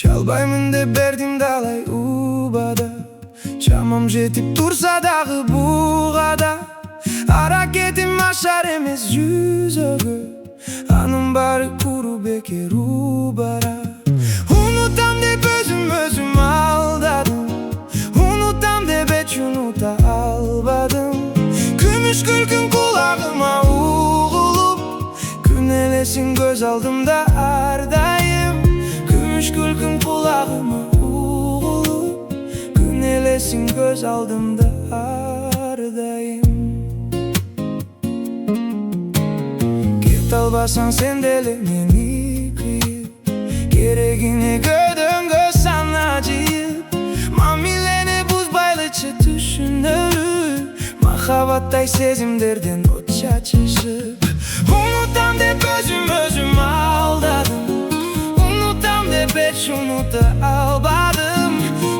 Çalbaymın dep berdim dalay ubada. Çamam jetip tursa dagı buğada. Hareketim aşar emez yüzögö. Anım bari kuru bekir ubara. Unutam dep özüm aldadım. Unutam dep hiç unuta almadım. Gümüş gülkün kulağıma uğulup, günelesin göz aldımda ardayım. Gümüş gülkün kulağıma uğulup, günelesin göz aldımda ardayım. Git albasan sendele meni kıyıp, geregine gödön göz sana acıyıp. Mamilene buz baylıçı düşünürüm. Mahabattay sezimderden ot çaçışıp. Unutam dep özüm aldadım. Unutam dep hiç unuta almadım.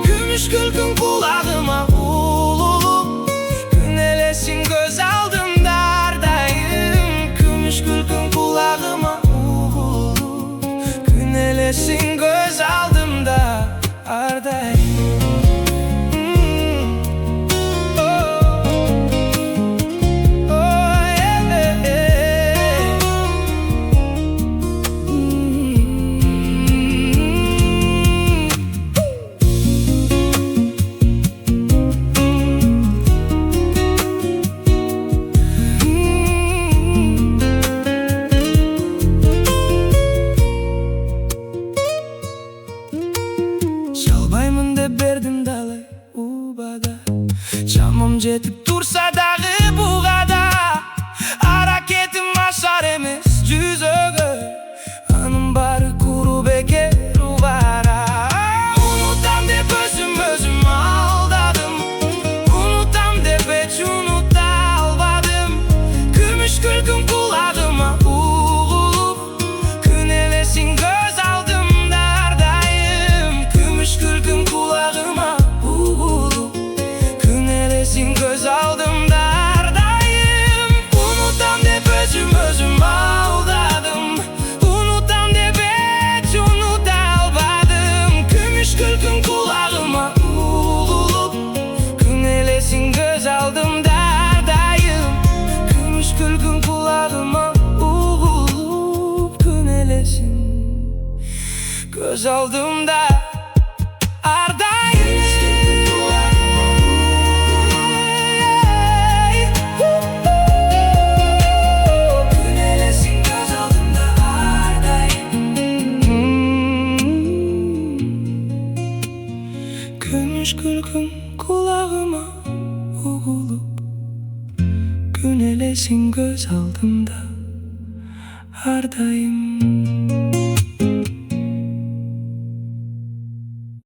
Gümüş gülkün kulağıma uğulup, günelesin göz aldımda ardayım. Gümüş gülkün kulağıma uğulup, günelesin göz aldımda ardayım. Çalbaymın dep berdim dalay ubada. Çamam jetip tursa dagı buğada. Hareketim aşar emez yüzögö. Anım bari kuru bekir ubara. Unutam dep özüm aldadım. Unutam dep hiç unuta almadım. Gümüş gülkün kulağıma uğulup, günelesin göz aldımda ardayım. Gümüş gülkün kulağıma uğulup, günelesin göz aldımda ardayım. Unutam dep özüm aldadım. Unutam dep hiç unuta almadım. Gümüş gülkün kulağıma uğulup, günelesin göz aldımda ardayım. Gümüş gülkün kulağıma uğulup, günelesin göz aldımda ardayım. Günelesin göz aldımda ardayım. Gümüş gülkün kulağıma uğulup, günelesin göz aldımda ardayım.